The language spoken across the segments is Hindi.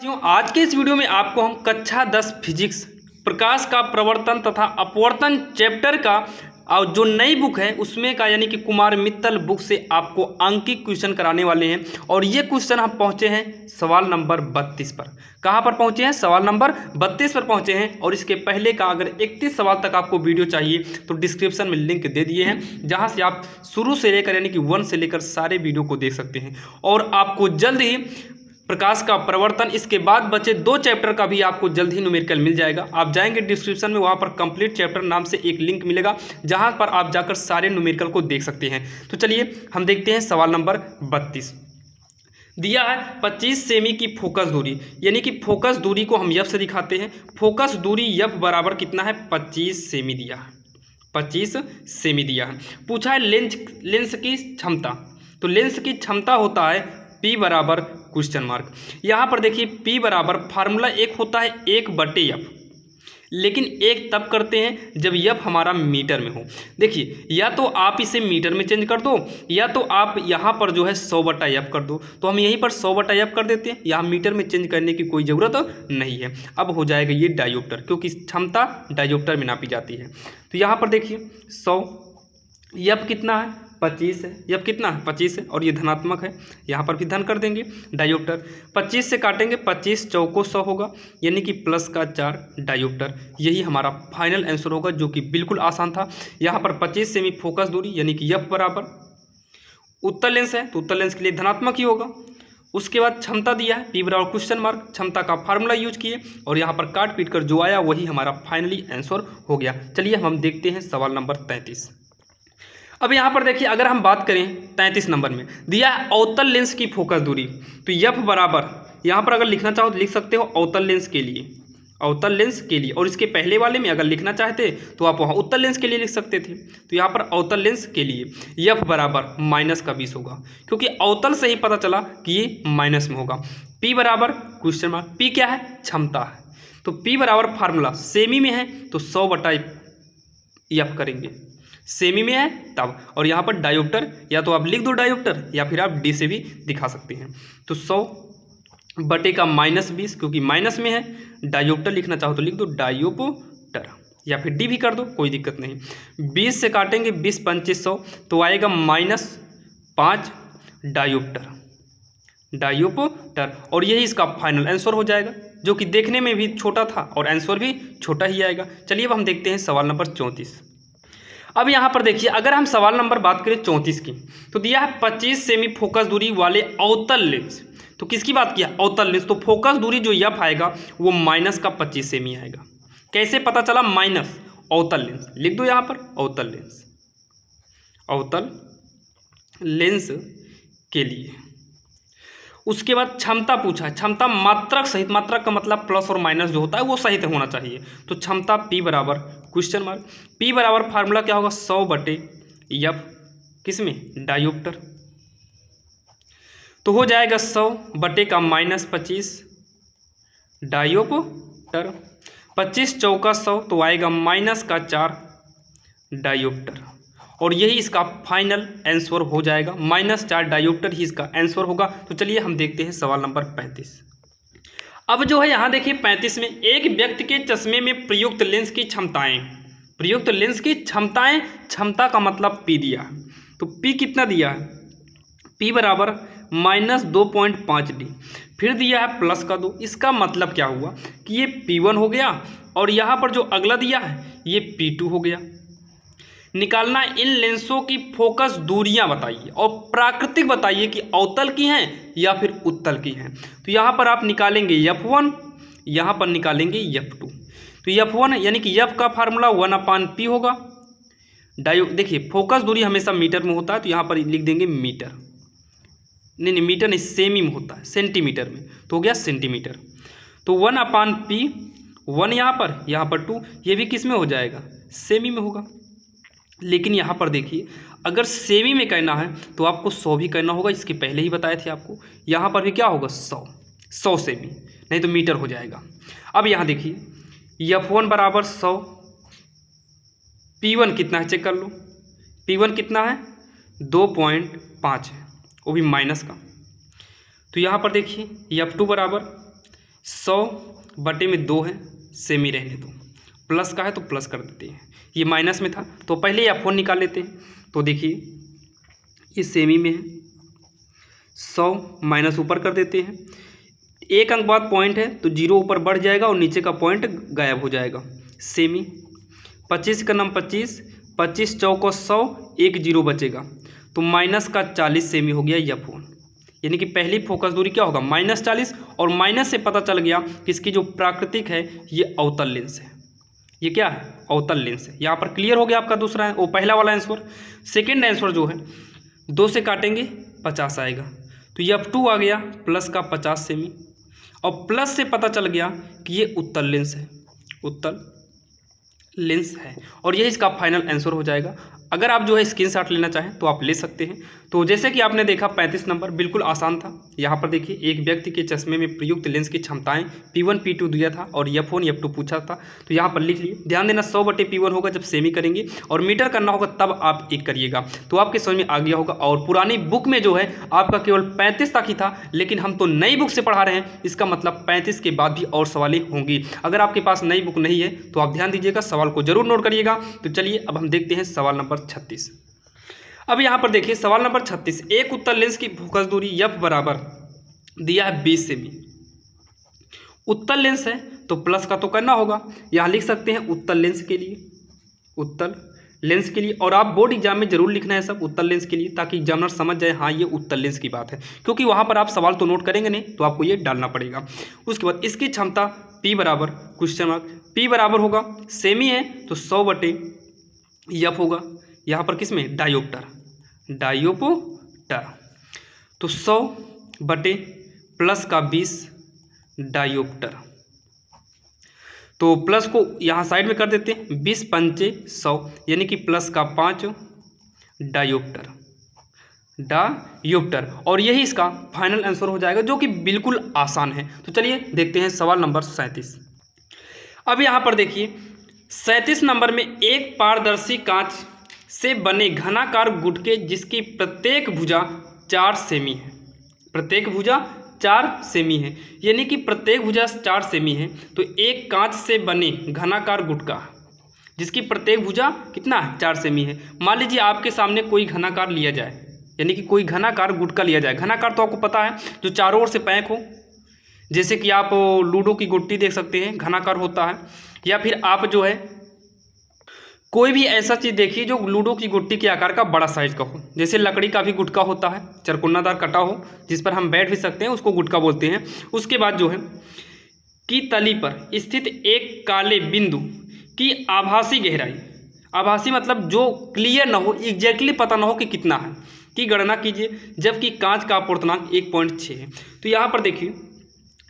आज के इस वीडियो में आपको हम कक्षा 10 फिजिक्स प्रकाश का प्रवर्तन तथा अपवर्तन चैप्टर का और जो नई बुक है उसमें का यानी कि कुमार मित्तल बुक से आपको अंकित क्वेश्चन कराने वाले हैं। और ये क्वेश्चन हम पहुंचे हैं सवाल नंबर 32 पर। कहां पर पहुंचे हैं? सवाल नंबर 32 पर पहुंचे हैं। और इसके पहले का अगर 31 सवाल तक आपको वीडियो चाहिए तो डिस्क्रिप्शन में लिंक दे दिए हैं, जहां से आप शुरू से लेकर यानी कि 1 से लेकर सारे वीडियो को देख सकते हैं। और आपको जल्द ही प्रकाश का प्रवर्तन, इसके बाद बचे 2 चैप्टर का भी आपको जल्द ही न्यूमेरिकल मिल जाएगा। आप जाएंगे डिस्क्रिप्शन में, वहां पर कंप्लीट चैप्टर नाम से एक लिंक मिलेगा, जहां पर आप जाकर सारे न्यूमेरिकल को देख सकते हैं। तो चलिए हम देखते हैं सवाल नंबर 32। दिया है 25 सेमी की फोकस दूरी, यानी कि फोकस दूरी को हम एफ से दिखाते हैं। फोकस दूरी एफ बराबर कितना है? 25 सेमी दिया है। 25 सेमी दिया है। पूछा है लेंस की क्षमता। तो लेंस की क्षमता होता है P बराबर क्वेश्चन मार्क। यहाँ पर देखिए P बराबर फार्मूला एक होता है 1/f, लेकिन एक तब करते हैं जब f हमारा मीटर में हो। देखिए या तो आप इसे मीटर में चेंज कर दो, या तो आप यहाँ पर जो है 100/f कर दो। तो हम यहीं पर 100/f कर देते हैं, यहाँ मीटर में चेंज करने की कोई ज़रूरत नहीं है। अब हो जाएगा ये डायोप्टर, क्योंकि क्षमता डायोप्टर में नापी जाती है। तो यहाँ पर देखिए 100, f कितना है? 25 है। यह कितना है? 25 है। और ये धनात्मक है, यहाँ पर भी धन कर देंगे। डायोप्टर 25 से काटेंगे, 25 चौको 100 होगा, यानी कि प्लस का 4 डायोप्टर। यही हमारा फाइनल आंसर होगा, जो कि बिल्कुल आसान था। यहाँ पर 25 सेमी फोकस दूरी यानी कि एफ बराबर उत्तल लेंस है, तो उत्तल लेंस के लिए धनात्मक ही होगा। उसके बाद क्षमता दिया है P बराबर क्वेश्चन मार्क, क्षमता का फार्मूला यूज किए और यहाँ पर काट पीट कर जो आया वही हमारा फाइनली आंसर हो गया। चलिए हम देखते हैं सवाल नंबर 33। अब यहाँ पर देखिए अगर हम बात करें 33 नंबर में दिया है अवतल लेंस की फोकस दूरी। तो एफ बराबर, यहाँ पर अगर लिखना चाहो तो लिख सकते हो अवतल लेंस के लिए, अवतल लेंस के लिए। और इसके पहले वाले में अगर लिखना चाहते तो आप वहाँ उत्तल लेंस के लिए लिख सकते थे। तो यहाँ पर अवतल लेंस के लिए एफ बराबर -20 होगा, क्योंकि अवतल से ही पता चला कि ये माइनस में होगा। P बराबर क्वेश्चन मार्क, P क्या है? क्षमता है। तो P बराबर फार्मूला सेमी में है तो 100/f करेंगे, सेमी में है तब। और यहाँ पर डायोप्टर, या तो आप लिख दो डायोप्टर या फिर आप डी से भी दिखा सकते हैं। तो 100/-20, क्योंकि माइनस में है। डायोप्टर लिखना चाहो तो लिख दो डायोप्टर, या फिर डी भी कर दो, कोई दिक्कत नहीं। 20 से काटेंगे, 20×5 100, तो आएगा -5 डायोप्टर। और यही इसका फाइनल आंसर हो जाएगा, जो कि देखने में भी छोटा था और आंसर भी छोटा ही आएगा। चलिए अब हम देखते हैं सवाल नंबर 34। अब यहाँ पर देखिए अगर हम सवाल नंबर बात करें 34 की, तो दिया है 25 सेमी फोकस दूरी वाले अवतल लेंस। तो किसकी बात किया? अवतल लेंस। तो फोकस दूरी जो एफ आएगा वो -25 सेमी आएगा। कैसे पता चला माइनस? अवतल लेंस लिख दो यहाँ पर, अवतल लेंस, अवतल लेंस के लिए। उसके बाद क्षमता पूछा है, क्षमता मात्रक सहित, मात्रक का मतलब प्लस और माइनस जो होता है वो सहित होना चाहिए। तो क्षमता P बराबर क्वेश्चन मार्क, P बराबर फार्मूला क्या होगा? 100/f, किसमें? डायोप्टर। तो हो जाएगा 100/-25 डायोप्टर। 25 चौका 100, तो आएगा -4 डायोप्टर। और यही इसका फाइनल आंसर हो जाएगा, -4 डायोप्टर ही इसका आंसर होगा। तो चलिए हम देखते हैं सवाल नंबर 35। अब जो है यहाँ देखिए 35 में एक व्यक्ति के चश्मे में प्रयुक्त लेंस की क्षमताएं, प्रयुक्त लेंस की क्षमताएं, क्षमता का मतलब P दिया है। तो P कितना दिया है? P बराबर -2.5 D, फिर दिया है प्लस का 2। इसका मतलब क्या हुआ कि ये P1 हो गया, और यहाँ पर जो अगला दिया है ये P2 हो गया। निकालना इन लेंसों की फोकस दूरियां बताइए और प्राकृतिक बताइए कि अवतल की हैं या फिर उत्तल की हैं। तो यहाँ पर आप निकालेंगे F1, यहाँ पर निकालेंगे F2। तो F1 यानी कि F का फार्मूला 1/P होगा। देखिए फोकस दूरी हमेशा मीटर में होता है, तो यहाँ पर लिख देंगे मीटर, नहीं मीटर नहीं, सेमी में होता है, सेंटीमीटर में, तो हो गया सेंटीमीटर। तो 1/P, 1 यहाँ पर 2, ये भी किस में हो जाएगा? सेमी में होगा। लेकिन यहाँ पर देखिए अगर सेमी में कहना है तो आपको 100 भी कहना होगा, इसके पहले ही बताए थे आपको। यहाँ पर भी क्या होगा? 100 सेमी, नहीं तो मीटर हो जाएगा। अब यहाँ देखिए F1 बराबर 100, P1 कितना है चेक कर लो, P1 कितना है? 2.5 है, वो भी माइनस का। तो यहाँ पर देखिए F2 बराबर 100/2 है, सेमी रहने दो, प्लस का है तो प्लस कर देते हैं, ये माइनस में था तो पहले ही F1 निकाल लेते हैं। तो देखिए ये सेमी में है, 100 माइनस ऊपर कर देते हैं, एक अंक बाद पॉइंट है तो 0 ऊपर बढ़ जाएगा और नीचे का पॉइंट गायब हो जाएगा। सेमी 25 का नाम 25, 25 चौको 100, एक 0 बचेगा तो माइनस का 40 सेमी हो गया F1। यानी कि पहली फोकस दूरी क्या होगा -40, और माइनस से पता चल गया कि इसकी जो प्राकृतिक है ये अवतल लेंस है। ये क्या है? अवतल लेंस है। यहाँ पर क्लियर हो गया आपका दूसरा है वो पहला वाला आंसर। सेकेंड आंसर जो है 2 से काटेंगे 50 आएगा, तो ये F2 आ गया प्लस का 50 सेमी, और प्लस से पता चल गया कि ये उत्तल लेंस है, उत्तल लेंस है, और यही इसका फाइनल आंसर हो जाएगा। अगर आप जो है स्क्रीनशॉट लेना चाहें तो आप ले सकते हैं। तो जैसे कि आपने देखा 35 नंबर बिल्कुल आसान था। यहाँ पर देखिए एक व्यक्ति के चश्मे में प्रयुक्त लेंस की क्षमताएं P1 P2 दिया था और F1 F2 पूछा था, तो यहाँ पर लिख लिए। ध्यान देना 100/P1 होगा जब सेमी करेंगे, और मीटर करना होगा तब आप एक करिएगा, तो आपके समझ में आ गया होगा। और पुरानी बुक में जो है आपका केवल 35 तक ही था, लेकिन हम तो नई बुक से पढ़ा रहे हैं, इसका मतलब 35 के बाद भी और सवालें होंगी। अगर आपके पास नई बुक नहीं है तो आप ध्यान दीजिएगा, सवाल को जरूर नोट करिएगा। तो चलिए अब हम देखते हैं सवाल नंबर 36। अब यहाँ पर देखिए सवाल नंबर 36, एक उत्तल लेंस की फोकस दूरी F बराबर दिया है 20 सेमी। उत्तल लेंस है तो प्लस का तो करना होगा, यहाँ लिख सकते हैं उत्तल लेंस के लिए, उत्तल लेंस के लिए। और आप बोर्ड एग्जाम में जरूर लिखना है सब उत्तल लेंस के लिए, ताकि एग्जामिनर समझ जाए हाँ ये उत्तल लेंस की बात है, क्योंकि वहाँ पर आप सवाल तो नोट करेंगे नहीं, तो आपको ये डालना पड़ेगा। उसके बाद इसकी क्षमता P बराबर क्वेश्चन मार्क, P बराबर होगा सेमी है तो 100/F होगा, यहाँ पर किस में डायोप्टर, डायोप्टर, तो 100 प्लस का 20 डायोप्टर। तो प्लस को यहाँ साइड में कर देते हैं, 20 पंचे 100, यानी कि प्लस का 5 डायोप्टर, डायोप्टर। और यही इसका फाइनल आंसर हो जाएगा, जो कि बिल्कुल आसान है। तो चलिए देखते हैं सवाल नंबर 37। अब यहाँ पर देखिए 37 नंबर में एक पारदर्शी कांच से बने घनाकार गुटके जिसकी प्रत्येक भुजा 4 सेमी है, प्रत्येक भुजा 4 सेमी है, यानी कि प्रत्येक भुजा 4 सेमी है। तो एक कांच से बने घनाकार गुटका जिसकी प्रत्येक भुजा कितना है 4 सेमी है। मान लीजिए आपके सामने कोई घनाकार लिया जाए, यानी कि कोई घनाकार गुटका लिया जाए। घनाकार तो आपको पता है जो चारों ओर से पैक हो, जैसे कि आप लूडो की गुट्टी देख सकते हैं, घनाकार होता है। या फिर आप जो है कोई भी ऐसा चीज़ देखिए जो लूडो की गुट्टी के आकार का बड़ा साइज का हो, जैसे लकड़ी का भी गुटका होता है, चरकुन्नादार कटा हो जिस पर हम बैठ भी सकते हैं, उसको गुटका बोलते हैं। उसके बाद जो है की तली पर स्थित एक काले बिंदु की आभासी गहराई, आभासी मतलब जो क्लियर ना हो, एग्जैक्टली पता ना हो कि कितना है, की गणना कीजिए, जबकि कांच का अपूर्णांक 1.6 है। तो यहाँ पर देखिए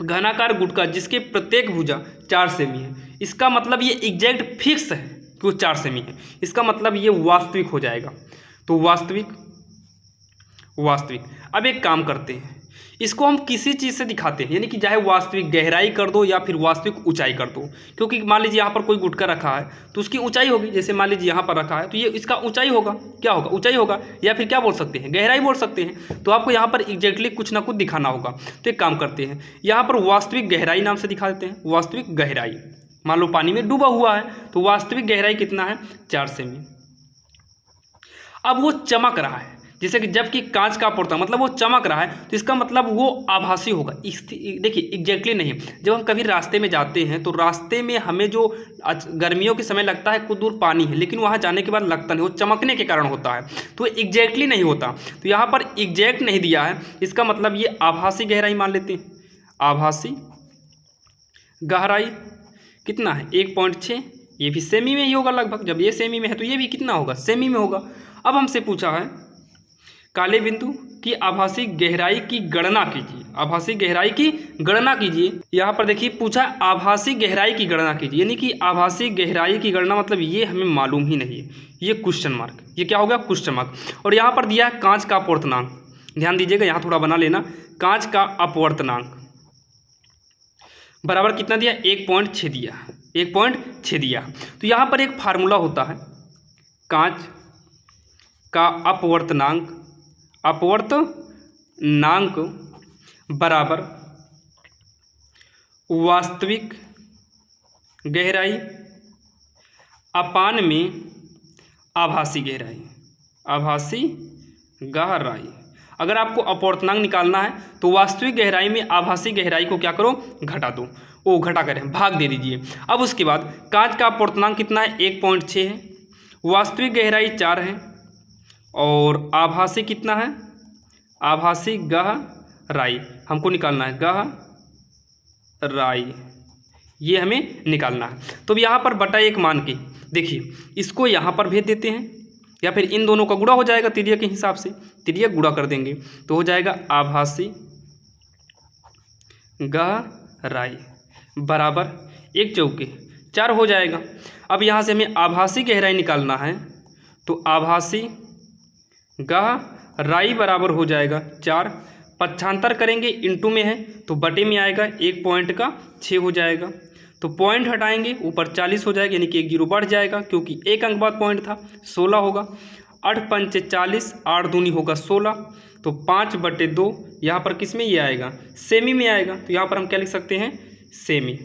घनाकार गुटका जिसके प्रत्येक भुजा 4 सेमी है, इसका मतलब ये एग्जैक्ट फिक्स है कि वो 4 सेमी है, इसका मतलब ये वास्तविक हो जाएगा। तो वास्तविक, वास्तविक। अब एक काम करते हैं, इसको हम किसी चीज़ से दिखाते हैं, यानी कि चाहे वास्तविक गहराई कर दो या फिर वास्तविक ऊंचाई कर दो। क्योंकि मान लीजिए यहाँ पर कोई गुटका रखा है तो उसकी ऊंचाई होगी, जैसे मान लीजिए यहाँ पर रखा है तो ये इसका ऊंचाई होगा, क्या होगा ऊंचाई होगा, या फिर क्या बोल सकते हैं गहराई बोल सकते हैं। तो आपको यहाँ पर एग्जैक्टली कुछ ना कुछ दिखाना होगा। तो एक काम करते हैं, यहाँ पर वास्तविक गहराई नाम से दिखा देते हैं, वास्तविक गहराई। मान लो पानी में डूबा हुआ है तो वास्तविक गहराई कितना है 4 सेमी। अब वो चमक रहा है, जैसे कि जबकि कांच का अपूर्णांक मतलब वो चमक रहा है, तो इसका मतलब वो आभासी होगा। देखिए एग्जैक्टली नहीं। जब हम कभी रास्ते में जाते हैं तो रास्ते में हमें जो गर्मियों के समय लगता है कुछ दूर पानी है, लेकिन वहाँ जाने के बाद लगता नहीं, वो चमकने के कारण होता है, तो एग्जैक्टली नहीं होता। तो यहाँ पर एग्जैक्ट नहीं दिया है, इसका मतलब ये आभासी गहराई मान लेते हैं। आभासी गहराई कितना है 1.6, ये भी सेमी में ही होगा लगभग। जब ये सेमी में है तो ये भी कितना होगा सेमी में होगा। अब हमसे पूछा है काले बिंदु की आभासी गहराई की गणना कीजिए, आभासी गहराई की गणना कीजिए। यहाँ पर देखिए पूछा आभासी गहराई की गणना कीजिए, यानी कि आभासी गहराई की गणना मतलब ये हमें मालूम ही नहीं है, ये क्वेश्चन मार्क, ये क्या हो गया क्वेश्चन मार्क। और यहाँ पर दिया है कांच का अपूर्णांक, ध्यान दीजिएगा यहाँ थोड़ा बना लेना, कांच का अपवर्तनांक बराबर कितना दिया 1.6 दिया, 1.6 दिया। तो यहाँ पर एक फार्मूला होता है, कांच का अपवर्तनांक, अपवर्तनांक बराबर वास्तविक गहराई अपान में आभासी गहराई, आभासी गहराई। अगर आपको अपवर्तनांक निकालना है तो वास्तविक गहराई में आभासी गहराई को क्या करो, घटा दो, वो घटा करें, भाग दे दीजिए। अब उसके बाद कांच का अपवर्तनांक कितना है, 1.6 है, वास्तविक गहराई 4 है, और आभासी कितना है, आभासी गहराई हमको निकालना है, गहराई ये हमें निकालना है। तो अब यहाँ पर बटा 1 मान के देखिए, इसको यहाँ पर भेज देते हैं, या फिर इन दोनों का गुणा हो जाएगा तिर्यक के हिसाब से, तिर्यक गुणा कर देंगे तो हो जाएगा आभासी गहराई बराबर 1 चौके 4 हो जाएगा। अब यहाँ से हमें आभासी गहराई निकालना है तो आभासी गहराई बराबर हो जाएगा 4, पक्षांतर करेंगे इंटू में है तो बटे में आएगा, 1 पॉइंट का 6 हो जाएगा, तो पॉइंट हटाएंगे ऊपर 40 हो जाएगा, यानी कि 1 जीरो बढ़ जाएगा क्योंकि 1 अंक बाद पॉइंट था, 16 होगा। 8 पंचे 40, 8 दूनी होगा 16, तो 5/2 यहाँ पर किस में ये आएगा, सेमी में आएगा, तो यहाँ पर हम क्या लिख सकते हैं, सेमी।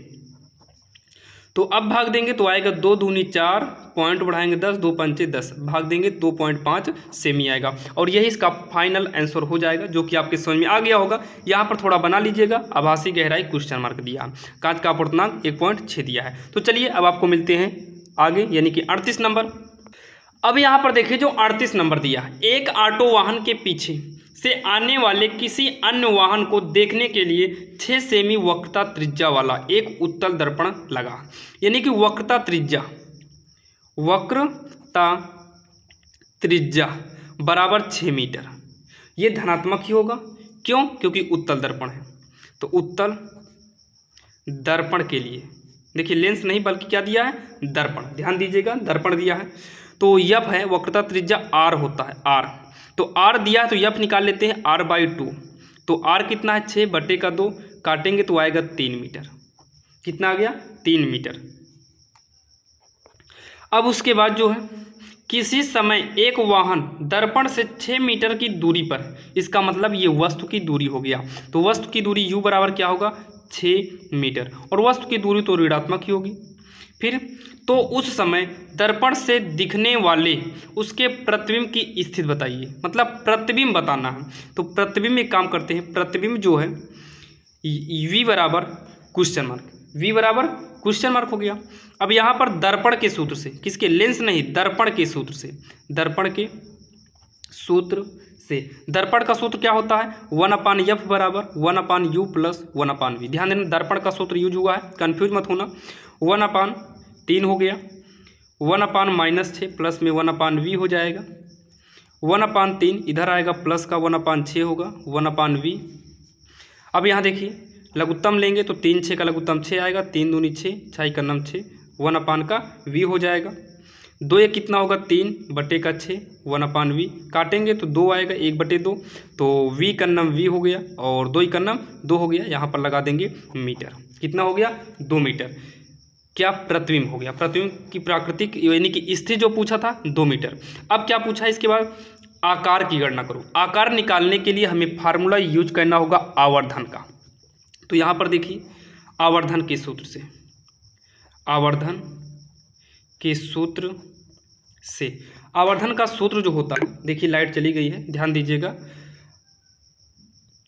तो अब भाग देंगे तो आएगा 2 दूनी 4, पॉइंट बढ़ाएंगे 10, 2 पंचे 10, भाग देंगे 2.5 सेमी आएगा, और यही इसका फाइनल आंसर हो जाएगा, जो कि आपके समझ में आ गया होगा। यहाँ पर थोड़ा बना लीजिएगा, आभासी गहराई क्वेश्चन मार्क दिया, कांच का अपवर्तनांक 1.6 दिया है। तो चलिए अब आपको मिलते हैं आगे, यानी कि 38 नंबर। अब यहाँ पर देखिए जो 38 नंबर दिया है, एक ऑटो वाहन के पीछे से आने वाले किसी अन्य वाहन को देखने के लिए 6 सेमी वक्रता त्रिज्या वाला एक उत्तल दर्पण लगा, यानी कि वक्रता त्रिज्या बराबर 6 मीटर। ये धनात्मक ही होगा, क्यों, क्योंकि उत्तल दर्पण है। तो उत्तल दर्पण के लिए देखिए लेंस नहीं बल्कि क्या दिया है, दर्पण, ध्यान दीजिएगा, दर्पण दिया है। तो यफ है, वक्रता त्रिज्या r होता है, r, तो r दिया है तो यफ निकाल लेते हैं, r/2, तो r कितना है, 6/2, काटेंगे तो आएगा 3 मीटर, कितना आ गया, 3 मीटर। अब उसके बाद जो है, किसी समय एक वाहन दर्पण से 6 मीटर की दूरी पर, इसका मतलब ये वस्तु की दूरी हो गया, तो वस्तु की दूरी u बराबर क्या होगा, 6 मीटर, और वस्तु की दूरी तो ऋणात्मक ही होगी। फिर तो उस समय दर्पण से दिखने वाले उसके प्रतिबिंब की स्थिति बताइए, मतलब प्रतिबिंब बताना है। तो प्रतिबिंब एक काम करते हैं, प्रतिबिंब जो है v बराबर क्वेश्चन मार्क, v बराबर क्वेश्चन मार्क हो गया। अब यहाँ पर दर्पण के सूत्र से, किसके, लेंस नहीं, दर्पण के सूत्र से, दर्पण के सूत्र से, दर्पण का सूत्र क्या होता है, 1/f बराबर 1/u प्लस 1/v। ध्यान देना, दर्पण का सूत्र यूज हुआ है, कंफ्यूज मत होना। 1/3 हो गया, 1/-6 प्लस में 1/v हो जाएगा, 1/3 इधर आएगा प्लस का 1/6 होगा, 1/v। अब यहाँ देखिए लघुत्तम लेंगे तो 3 6 का लघुत्तम 6 आएगा, 3 दूनी 6, 6 का नम 6, 1/v हो जाएगा। 2 एक कितना होगा, 3/6, 1/v, काटेंगे तो 2 आएगा, 1/2, तो v का नम v हो गया और 2 का नम 2 हो गया, यहाँ पर लगा देंगे मीटर, कितना हो गया, 2 मीटर। क्या, प्रतिबिंब हो गया, प्रतिबिंब की प्राकृतिक यानी कि स्थिति जो पूछा था 2 मीटर। अब क्या पूछा है इसके बाद, आकार की गणना करो। आकार निकालने के लिए हमें फार्मूला यूज करना होगा आवर्धन का। तो यहाँ पर देखिए आवर्धन के सूत्र से, आवर्धन के सूत्र से, आवर्धन का सूत्र जो होता है, देखिए लाइट चली गई है, ध्यान दीजिएगा,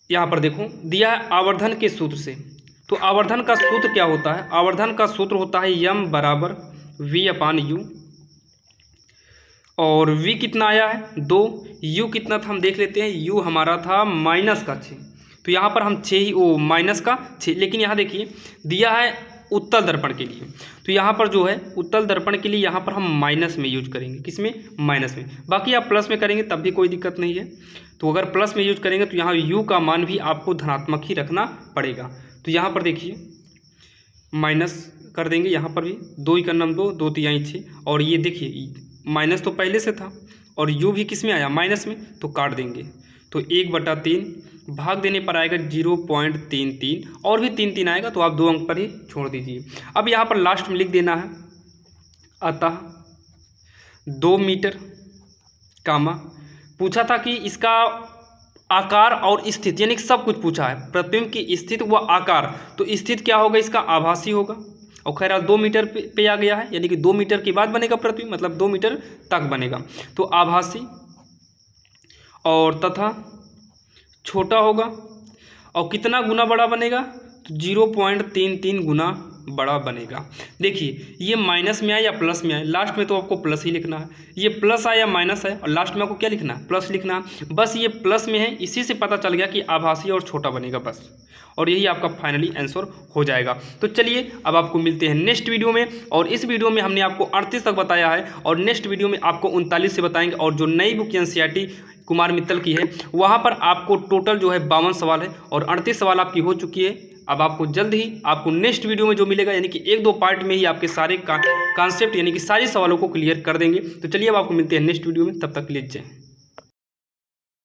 यहाँ पर देखो दिया है आवर्धन के सूत्र से। तो आवर्धन का सूत्र क्या होता है, आवर्धन का सूत्र होता है m बराबर v/u, और v कितना आया है 2, u कितना था हम देख लेते हैं, u हमारा था -6, तो यहाँ पर हम 6 ही, वो -6, लेकिन यहाँ देखिए दिया है उत्तल दर्पण के लिए, तो यहाँ पर जो है उत्तल दर्पण के लिए यहाँ पर हम माइनस में यूज करेंगे, किसमें, माइनस में, बाकी आप प्लस में करेंगे तब भी कोई दिक्कत नहीं है। तो अगर प्लस में यूज करेंगे तो यहाँ u का मान भी आपको धनात्मक ही रखना पड़ेगा। तो यहाँ पर देखिए माइनस कर देंगे, यहाँ पर भी 2 का नम 2, 2 तिहाई 6, और ये देखिए माइनस तो पहले से था और u भी किस में आया, माइनस में, तो काट देंगे तो 1/3, भाग देने पर आएगा 0.33, और भी 3 3 आएगा, तो आप 2 अंक पर ही छोड़ दीजिए। अब यहाँ पर लास्ट में लिख देना है, अतः 2 मीटर, कामा, पूछा था कि इसका आकार और स्थिति, यानी कि सब कुछ पूछा है। प्रतिबिंब की स्थिति व आकार, तो स्थिति क्या होगा इसका, आभासी होगा। और खैर 2 मीटर पे आ गया है, यानी कि 2 मीटर के बाद बनेगा प्रतिबिंब, मतलब 2 मीटर तक बनेगा। तो आभासी और तथा छोटा होगा। और कितना गुना बड़ा बनेगा, तो 0.33 गुना बड़ा बनेगा। देखिए ये माइनस में आए या प्लस में आए, लास्ट में तो आपको प्लस ही लिखना है। ये प्लस आया या माइनस है, और लास्ट में आपको क्या लिखना है, प्लस लिखना है। बस ये प्लस में है, इसी से पता चल गया कि आभासी और छोटा बनेगा बस, और यही आपका फाइनली आंसर हो जाएगा। तो चलिए अब आपको मिलते हैं नेक्स्ट वीडियो में। और इस वीडियो में हमने आपको 38 तक बताया है, और नेक्स्ट वीडियो में आपको 39 से बताएंगे। और जो नई बुक एनसीईआरटी कुमार मित्तल की है, वहाँ पर आपको टोटल जो है 52 सवाल है, और 38 सवाल आपकी हो चुकी है। अब आपको जल्द ही आपको नेक्स्ट वीडियो में जो मिलेगा, यानी कि 1-2 पार्ट में ही आपके सारे कॉन्सेप्ट यानी कि सारे सवालों को क्लियर कर देंगे। तो चलिए अब आपको मिलते हैं नेक्स्ट वीडियो में, तब तक के लिए जय।